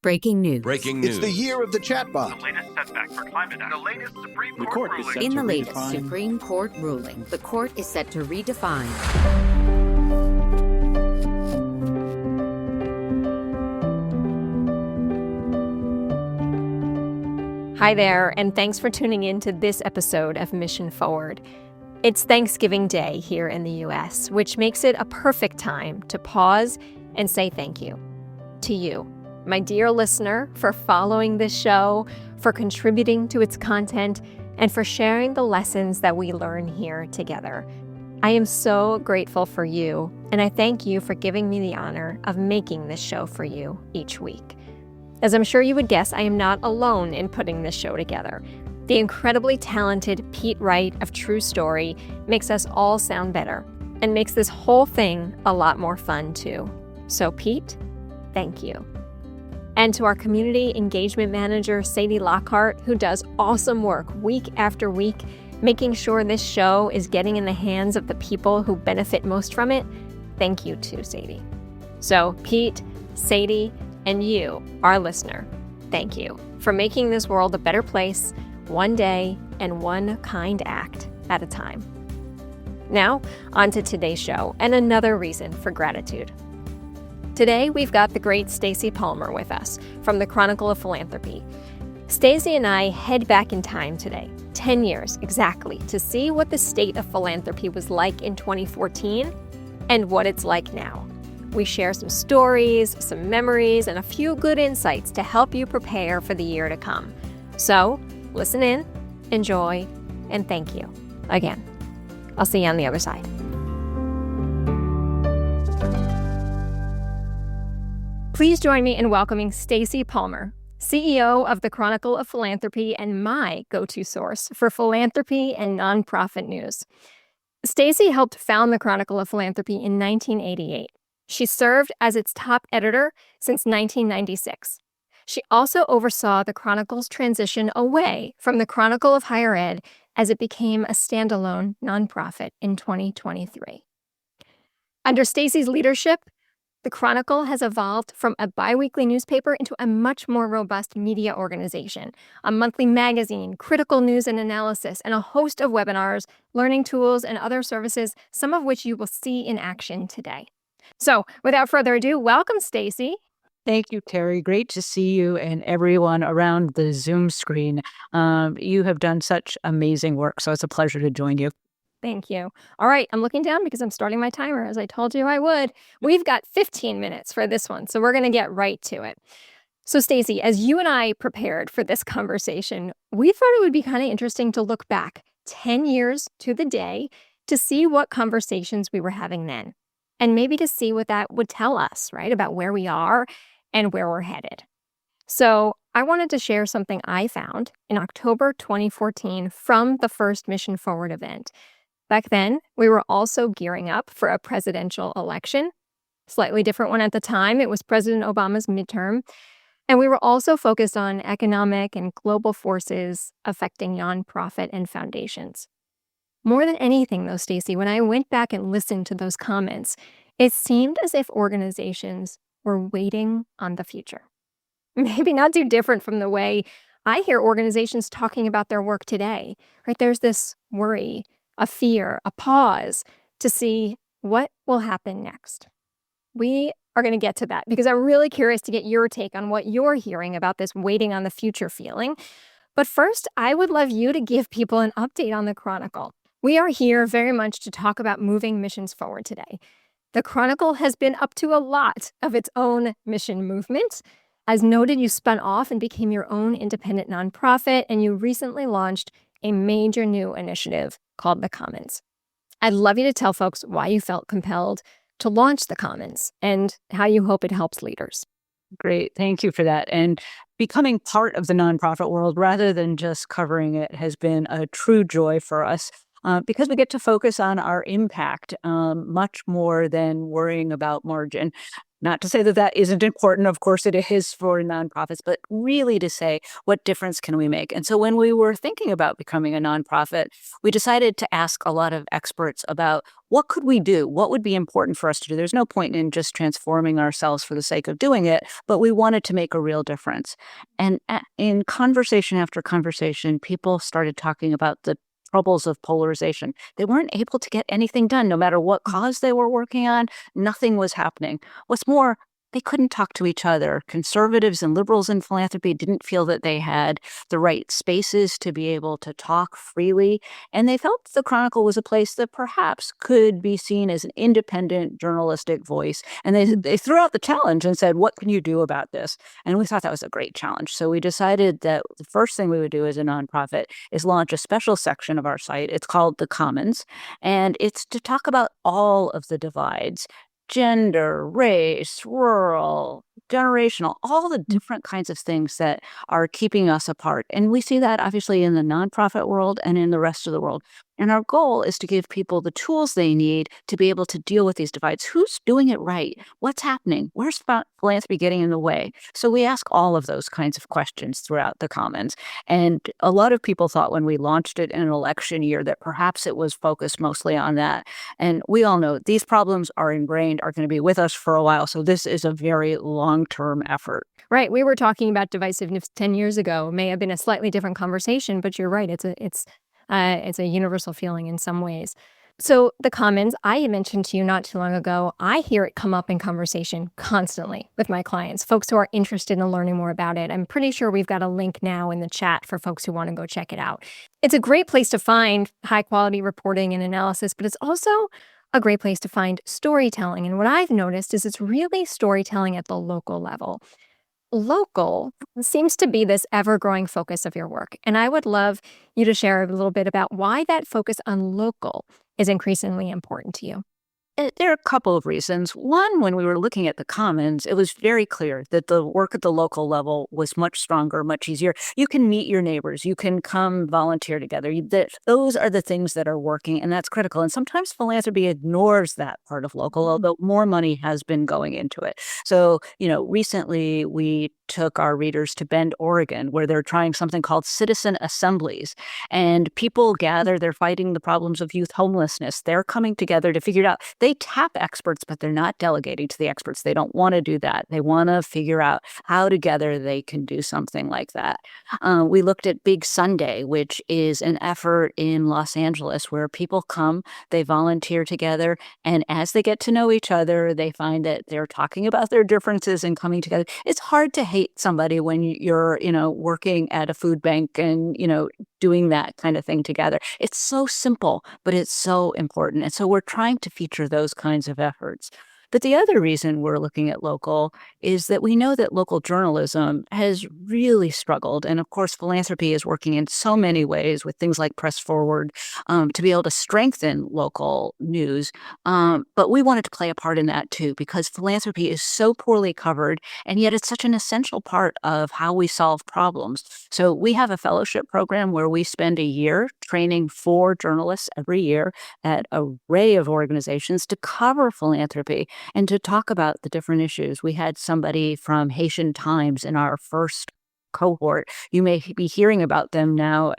Breaking news. Breaking It's news. the year of the chatbot. The latest setback for climate action. The latest Supreme The Court court is ruling. set In to the latest redefine. Supreme Court ruling, the court is set to redefine. Hi there, and thanks for tuning in to this episode of Mission Forward. It's Thanksgiving Day here in the U.S., which makes it a perfect time to pause and say thank you to you, my dear listener, for following this show, for contributing to its content, and for sharing the lessons that we learn here together. I am so grateful for you, and I thank you for giving me the honor of making this show for you each week. As I'm sure you would guess, I am not alone in putting this show together. The incredibly talented Pete Wright of True Story makes us all sound better and makes this whole thing a lot more fun too. So Pete, thank you. And to our community engagement manager, Sadie Lockhart, who does awesome work week after week, making sure this show is getting in the hands of the people who benefit most from it, thank you too, Sadie. So Pete, Sadie, and you, our listener, thank you for making this world a better place, one day and one kind act at a time. Now, on to today's show and another reason for gratitude. Today, we've got the great Stacy Palmer with us from the Chronicle of Philanthropy. Stacy and I head back in time today, 10 years exactly, to see what the state of philanthropy was like in 2014 and what it's like now. We share some stories, some memories, and a few good insights to help you prepare for the year to come. So, listen in, enjoy, and thank you again. I'll see you on the other side. Please join me in welcoming Stacy Palmer, CEO of the Chronicle of Philanthropy and my go-to source for philanthropy and nonprofit news. Stacy helped found the Chronicle of Philanthropy in 1988. She served as its top editor since 1996. She also oversaw the Chronicle's transition away from the Chronicle of Higher Ed as it became a standalone nonprofit in 2023. Under Stacy's leadership, the Chronicle has evolved from a biweekly newspaper into a much more robust media organization, a monthly magazine, critical news and analysis, and a host of webinars, learning tools, and other services, some of which you will see in action today. So, without further ado, welcome, Stacy. Thank you, Carrie. Great to see you and everyone around the Zoom screen. You have done such amazing work, so it's a pleasure to join you. Thank you. All right, I'm looking down because I'm starting my timer, as I told you I would. We've got 15 minutes for this one, so we're going to get right to it. So, Stacy, as you and I prepared for this conversation, we thought it would be kind of interesting to look back 10 years to the day to see what conversations we were having then, and maybe to see what that would tell us, right, about where we are and where we're headed. So I wanted to share something I found in October 2014 from the first Mission Forward event. Back then, we were also gearing up for a presidential election, slightly different one at the time. It was President Obama's midterm. And we were also focused on economic and global forces affecting nonprofit and foundations. More than anything, though, Stacy, when I went back and listened to those comments, it seemed as if organizations were waiting on the future. Maybe not too different from the way I hear organizations talking about their work today, right? There's this worry, a fear, a pause to see what will happen next. We are going to get to that because I'm really curious to get your take on what you're hearing about this waiting on the future feeling. But first, I would love you to give people an update on the Chronicle. We are here very much to talk about moving missions forward today. The Chronicle has been up to a lot of its own mission movement. As noted, you spun off and became your own independent nonprofit, and you recently launched a major new initiative called The Commons. I'd love you to tell folks why you felt compelled to launch The Commons and how you hope it helps leaders. Great. Thank you for that. And becoming part of the nonprofit world rather than just covering it has been a true joy for us. Because we get to focus on our impact much more than worrying about margin. Not to say that that isn't important. Of course, it is for nonprofits, but really to say, what difference can we make? And so when we were thinking about becoming a nonprofit, we decided to ask a lot of experts about what could we do? What would be important for us to do? There's no point in just transforming ourselves for the sake of doing it, but we wanted to make a real difference. And in conversation after conversation, people started talking about the troubles of polarization. They weren't able to get anything done, no matter what cause they were working on. Nothing was happening. What's more, they couldn't talk to each other. Conservatives and liberals in philanthropy didn't feel that they had the right spaces to be able to talk freely. And they felt the Chronicle was a place that perhaps could be seen as an independent journalistic voice. And they threw out the challenge and said, what can you do about this? And we thought that was a great challenge. So we decided that the first thing we would do as a nonprofit is launch a special section of our site. It's called The Commons. And it's to talk about all of the divides: gender, race, rural, generational, all the different kinds of things that are keeping us apart. And we see that obviously in the nonprofit world and in the rest of the world. And our goal is to give people the tools they need to be able to deal with these divides. Who's doing it right? What's happening? Where's philanthropy getting in the way? So we ask all of those kinds of questions throughout the Commons. And a lot of people thought when we launched it in an election year that perhaps it was focused mostly on that. And we all know these problems are ingrained, are going to be with us for a while. So this is a very long-term effort. Right. We were talking about divisiveness 10 years ago. It may have been a slightly different conversation, but you're right. It's a universal feeling in some ways. So the Commons, I mentioned to you not too long ago, I hear it come up in conversation constantly with my clients, folks who are interested in learning more about it. I'm pretty sure we've got a link now in the chat for folks who want to go check it out. It's a great place to find high quality reporting and analysis, but it's also a great place to find storytelling. And what I've noticed is it's really storytelling at the local level. Local seems to be this ever-growing focus of your work. And I would love you to share a little bit about why that focus on local is increasingly important to you. There are a couple of reasons. One, when we were looking at the Commons, it was very clear that the work at the local level was much stronger, much easier. You can meet your neighbors. You can come volunteer together. Those are the things that are working, and that's critical. And sometimes philanthropy ignores that part of local, although more money has been going into it. So, recently we took our readers to Bend, Oregon, where they're trying something called citizen assemblies. And people gather, they're fighting the problems of youth homelessness. They're coming together to figure it out. They tap experts, but they're not delegating to the experts. They don't want to do that. They want to figure out how together they can do something like that. We looked at Big Sunday, which is an effort in Los Angeles where people come, they volunteer together, and as they get to know each other, they find that they're talking about their differences and coming together. It's hard to hate somebody when you're, working at a food bank and, doing that kind of thing together. It's so simple, but it's so important. And so we're trying to feature those kinds of efforts. But the other reason we're looking at local is that we know that local journalism has really struggled. And of course, philanthropy is working in so many ways with things like Press Forward to be able to strengthen local news. But we wanted to play a part in that too, because philanthropy is so poorly covered, and yet it's such an essential part of how we solve problems. So we have a fellowship program where we spend a year training 4 journalists every year at an array of organizations to cover philanthropy and to talk about the different issues. We had somebody from Haitian Times in our first cohort. You may be hearing about them now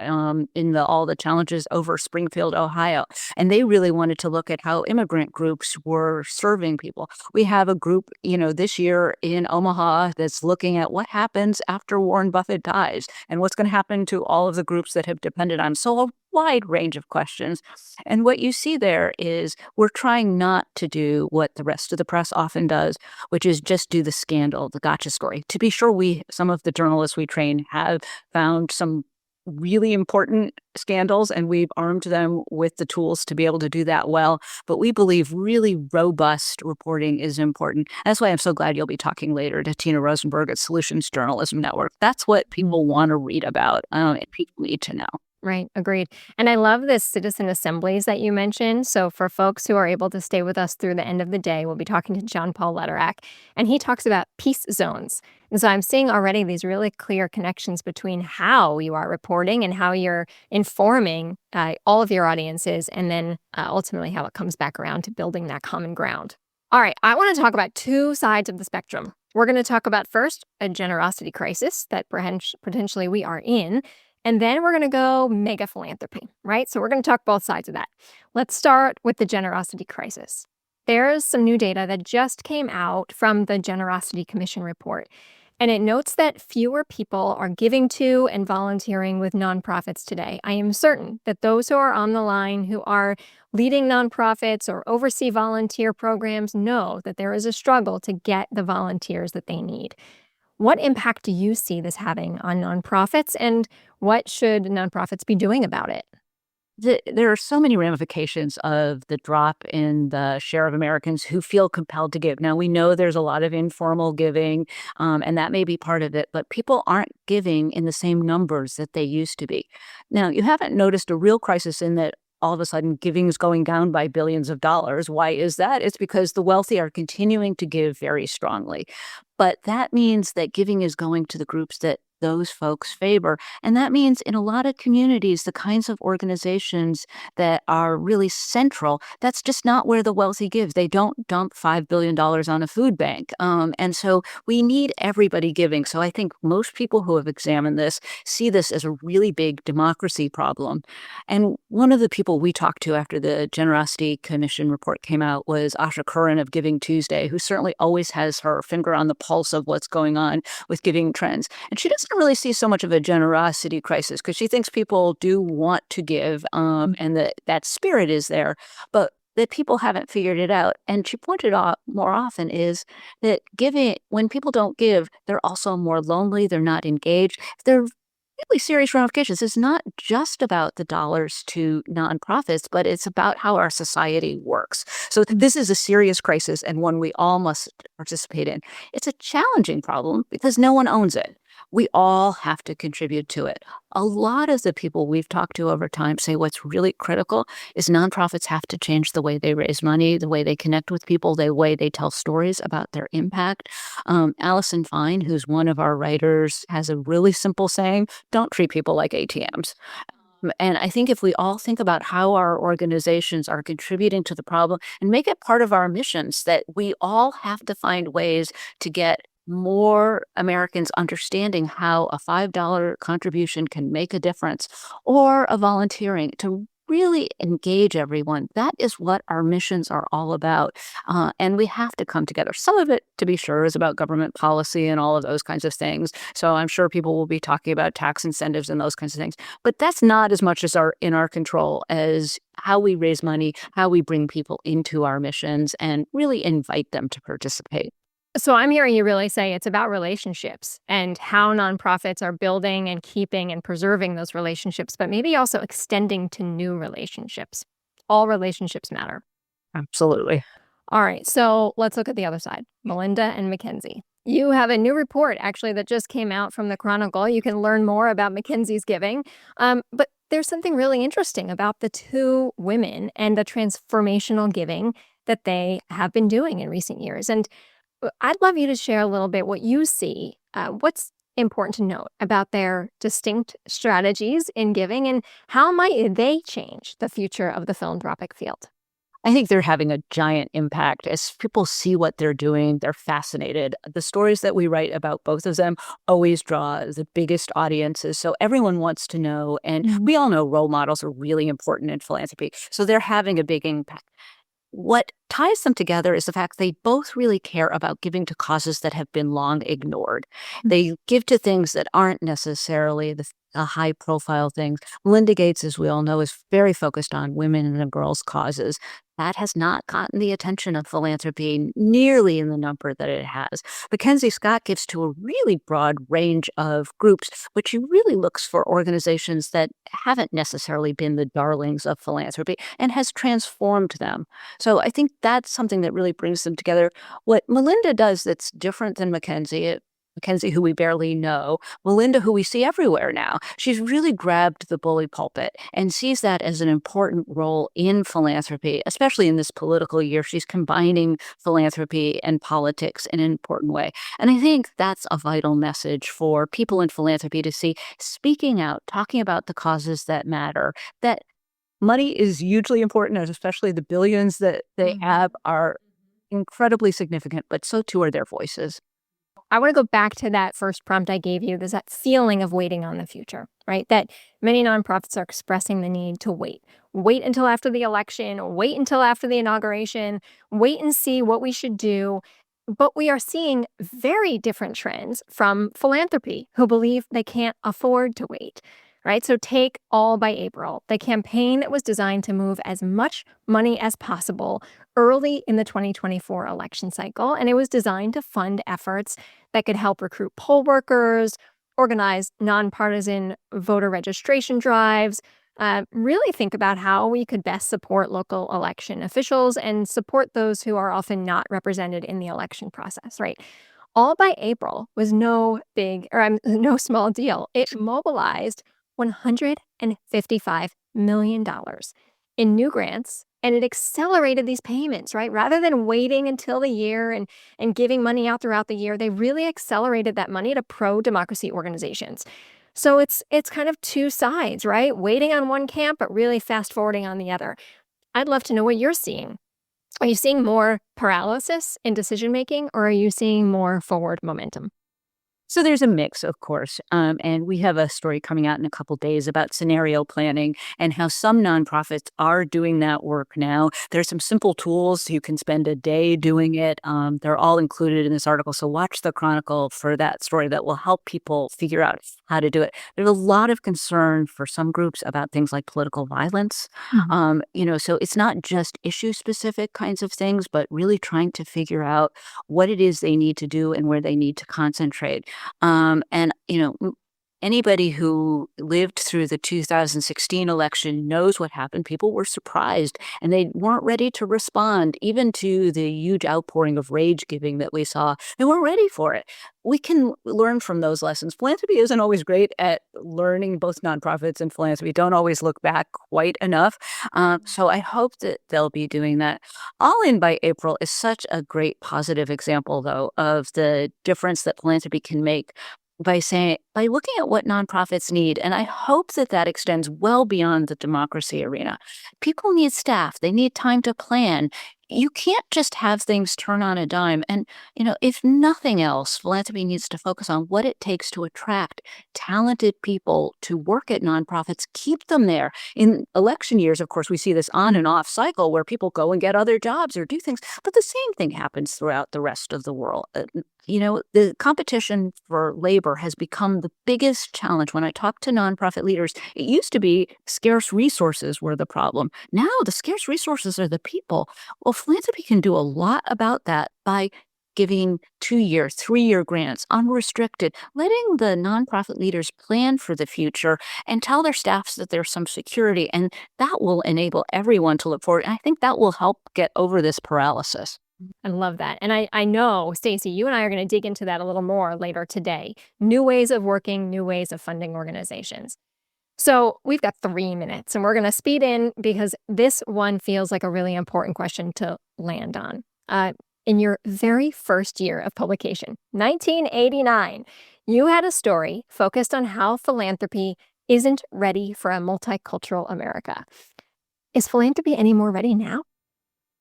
in all the challenges over Springfield, Ohio. And they really wanted to look at how immigrant groups were serving people. We have a group, this year in Omaha that's looking at what happens after Warren Buffett dies and what's going to happen to all of the groups that have depended on him. So a wide range of questions. And what you see there is we're trying not to do what the rest of the press often does, which is just do the scandal, the gotcha story. To be sure, some of the journalists we train have found some really important scandals, and we've armed them with the tools to be able to do that well. But we believe really robust reporting is important. That's why I'm so glad you'll be talking later to Tina Rosenberg at Solutions Journalism Network. That's what people want to read about, and people need to know. Right. Agreed. And I love this citizen assemblies that you mentioned. So for folks who are able to stay with us through the end of the day, we'll be talking to John Paul Lederach, and he talks about peace zones. And so I'm seeing already these really clear connections between how you are reporting and how you're informing all of your audiences, and then ultimately how it comes back around to building that common ground. All right, I want to talk about two sides of the spectrum. We're going to talk about first a generosity crisis that potentially we are in, and then we're going to go mega philanthropy, right? So we're going to talk both sides of that. Let's start with the generosity crisis. There's some new data that just came out from the Generosity Commission report, and it notes that fewer people are giving to and volunteering with nonprofits today. I am certain that those who are on the line who are leading nonprofits or oversee volunteer programs know that there is a struggle to get the volunteers that they need. What impact do you see this having on nonprofits, and what should nonprofits be doing about it? There are so many ramifications of the drop in the share of Americans who feel compelled to give. Now, we know there's a lot of informal giving, and that may be part of it, but people aren't giving in the same numbers that they used to be. Now, you haven't noticed a real crisis in that all of a sudden giving is going down by billions of dollars. Why is that? It's because the wealthy are continuing to give very strongly. But that means that giving is going to the groups that those folks favor. And that means in a lot of communities, the kinds of organizations that are really central, that's just not where the wealthy give. They don't dump $5 billion on a food bank. And so we need everybody giving. So I think most people who have examined this see this as a really big democracy problem. And one of the people we talked to after the Generosity Commission report came out was Asha Curran of Giving Tuesday, who certainly always has her finger on the pulse of what's going on with giving trends. And she doesn't really see so much of a generosity crisis because she thinks people do want to give, and that spirit is there, but that people haven't figured it out. And she pointed out more often is that giving, when people don't give, they're also more lonely, they're not engaged, they're really serious ramifications. It's not just about the dollars to nonprofits, but it's about how our society works. So this is a serious crisis and one we all must participate in. It's a challenging problem because no one owns it. We all have to contribute to it. A lot of the people we've talked to over time say what's really critical is nonprofits have to change the way they raise money, the way they connect with people, the way they tell stories about their impact. Allison Fine, who's one of our writers, has a really simple saying, don't treat people like ATMs. And I think if we all think about how our organizations are contributing to the problem and make it part of our missions, that we all have to find ways to get more Americans understanding how a $5 contribution can make a difference, or a volunteering to really engage everyone. That is what our missions are all about. And we have to come together. Some of it, to be sure, is about government policy and all of those kinds of things. So I'm sure people will be talking about tax incentives and those kinds of things. But that's not as much as in our control as how we raise money, how we bring people into our missions and really invite them to participate. So I'm hearing you really say it's about relationships and how nonprofits are building and keeping and preserving those relationships, but maybe also extending to new relationships. All relationships matter. Absolutely. All right, so let's look at the other side, Melinda and Mackenzie. You have a new report, actually, that just came out from the Chronicle. You can learn more about Mackenzie's giving. But there's something really interesting about the two women and the transformational giving that they have been doing in recent years. And I'd love you to share a little bit what you see. What's important to note about their distinct strategies in giving, and how might they change the future of the philanthropic field? I think they're having a giant impact. As people see what they're doing, they're fascinated. The stories that we write about both of them always draw the biggest audiences. So everyone wants to know. And we all know role models are really important in philanthropy. So they're having a big impact. What ties them together is the fact they both really care about giving to causes that have been long ignored. They give to things that aren't necessarily the high-profile things. Melinda Gates, as we all know, is very focused on women and girls' causes. That has not gotten the attention of philanthropy nearly in the number that it has. Mackenzie Scott gives to a really broad range of groups, but she really looks for organizations that haven't necessarily been the darlings of philanthropy and has transformed them. So I think that's something that really brings them together. What Melinda does that's different than Mackenzie, who we barely know, Melinda, who we see everywhere now, she's really grabbed the bully pulpit and sees that as an important role in philanthropy, especially in this political year. She's combining philanthropy and politics in an important way. And I think that's a vital message for people in philanthropy to see, speaking out, talking about the causes that matter, that money is hugely important, and especially the billions that they have are incredibly significant, but so too are their voices. I want to go back to that first prompt I gave you. There's that feeling of waiting on the future, right? That many nonprofits are expressing the need to wait. Wait until after the election, wait until after the inauguration, wait and see what we should do. But we are seeing very different trends from philanthropy who believe they can't afford to wait, right? So take All by April, the campaign that was designed to move as much money as possible early in the 2024 election cycle. And it was designed to fund efforts that could help recruit poll workers, organize nonpartisan voter registration drives, really think about how we could best support local election officials and support those who are often not represented in the election process, right? All by April was no big or no small deal. It mobilized $155 million in new grants, and it accelerated these payments, right? Rather than waiting until the year and giving money out throughout the year, they really accelerated that money to pro-democracy organizations. So it's kind of two sides, right? Waiting on one camp, but really fast forwarding on the other. I'd love to know what you're seeing. Are you seeing more paralysis in decision making, or are you seeing more forward momentum? So there's a mix, of course. And we have a story coming out in a couple days about scenario planning and how some nonprofits are doing that work now. There's some simple tools. You can spend a day doing it. They're all included in this article. So watch the Chronicle for that story that will help people figure out how to do it. There's a lot of concern for some groups about things like political violence. So it's not just issue specific kinds of things, but really trying to figure out what it is they need to do and where they need to concentrate. Anybody who lived through the 2016 election knows what happened. People were surprised and they weren't ready to respond, even to the huge outpouring of rage giving that we saw. They weren't ready for it. We can learn from those lessons. Philanthropy isn't always great at learning. Both nonprofits and philanthropy don't always look back quite enough. So I hope that they'll be doing that. All In by April is such a great positive example, though, of the difference that philanthropy can make by looking at what nonprofits need. And I hope that that extends well beyond the democracy arena. People need staff. They need time to plan. You can't just have things turn on a dime. And, if nothing else, philanthropy needs to focus on what it takes to attract talented people to work at nonprofits, keep them there. In election years, of course, we see this on and off cycle where people go and get other jobs or do things. But the same thing happens throughout the rest of the world. The competition for labor has become the biggest challenge. When I talk to nonprofit leaders, it used to be scarce resources were the problem. Now the scarce resources are the people. Well, philanthropy can do a lot about that by giving 2-year, 3-year grants, unrestricted, letting the nonprofit leaders plan for the future and tell their staffs that there's some security. And that will enable everyone to look forward. And I think that will help get over this paralysis. I love that. And I know, Stacy, you and I are going to dig into that a little more later today. New ways of working, new ways of funding organizations. So we've got 3 minutes and we're going to speed in because this one feels like a really important question to land on. In your very first year of publication, 1989, you had a story focused on how philanthropy isn't ready for a multicultural America. Is philanthropy any more ready now?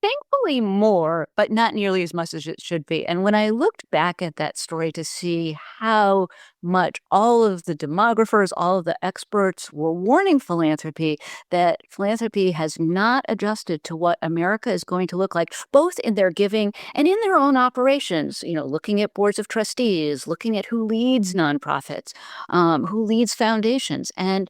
Thankfully more, but not nearly as much as it should be. And when I looked back at that story to see how much all of the demographers, all of the experts were warning philanthropy that philanthropy has not adjusted to what America is going to look like, both in their giving and in their own operations, looking at boards of trustees, looking at who leads nonprofits, who leads foundations. And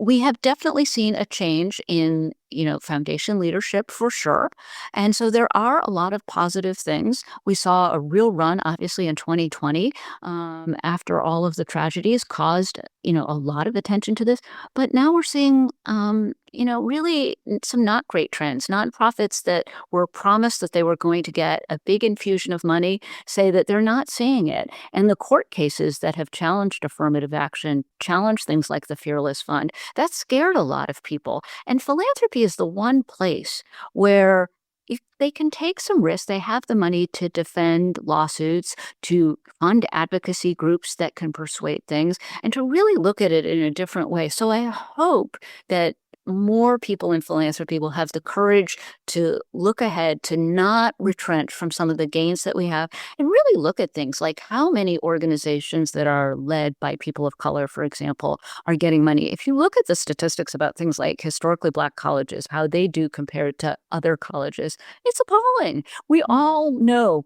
we have definitely seen a change in, foundation leadership for sure. And so there are a lot of positive things. We saw a real run, obviously, in 2020 after all of the tragedies caused, a lot of attention to this. But now we're seeing, really some not great trends. Nonprofits that were promised that they were going to get a big infusion of money say that they're not seeing it. And the court cases that have challenged affirmative action, challenged things like the Fearless Fund, that scared a lot of people. And philanthropy is the one place where if they can take some risks, they have the money to defend lawsuits, to fund advocacy groups that can persuade things, and to really look at it in a different way. So I hope that more people in philanthropy will have the courage to look ahead, to not retrench from some of the gains that we have, and really look at things like how many organizations that are led by people of color, for example, are getting money. If you look at the statistics about things like historically Black colleges, how they do compared to other colleges, it's appalling. We all know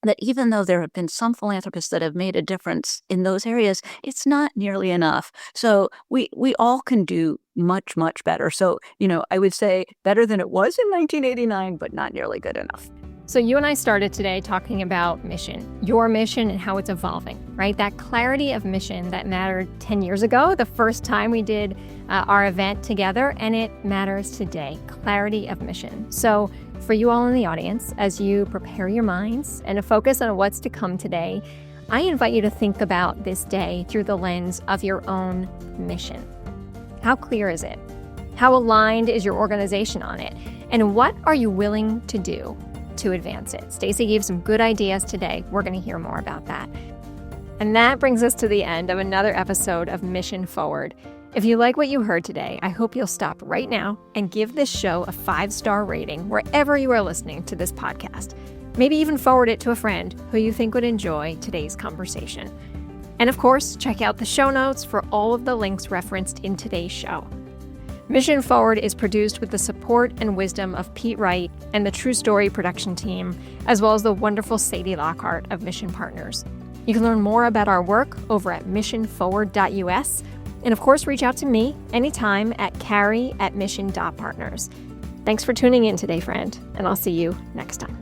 that even though there have been some philanthropists that have made a difference in those areas, it's not nearly enough. So we all can do much, much better. So, I would say better than it was in 1989, but not nearly good enough. So you and I started today talking about mission, your mission and how it's evolving, right? That clarity of mission that mattered 10 years ago, the first time we did our event together, and it matters today, clarity of mission. So for you all in the audience, as you prepare your minds and to focus on what's to come today, I invite you to think about this day through the lens of your own mission. How clear is it? How aligned is your organization on it? And what are you willing to do to advance it? Stacy gave some good ideas today. We're going to hear more about that. And that brings us to the end of another episode of Mission Forward. If you like what you heard today, I hope you'll stop right now and give this show a 5-star rating wherever you are listening to this podcast. Maybe even forward it to a friend who you think would enjoy today's conversation. And of course, check out the show notes for all of the links referenced in today's show. Mission Forward is produced with the support and wisdom of Pete Wright and the True Story production team, as well as the wonderful Sadie Lockhart of Mission Partners. You can learn more about our work over at missionforward.us. And of course, reach out to me anytime at Carrie@mission.partners. Thanks for tuning in today, friend, and I'll see you next time.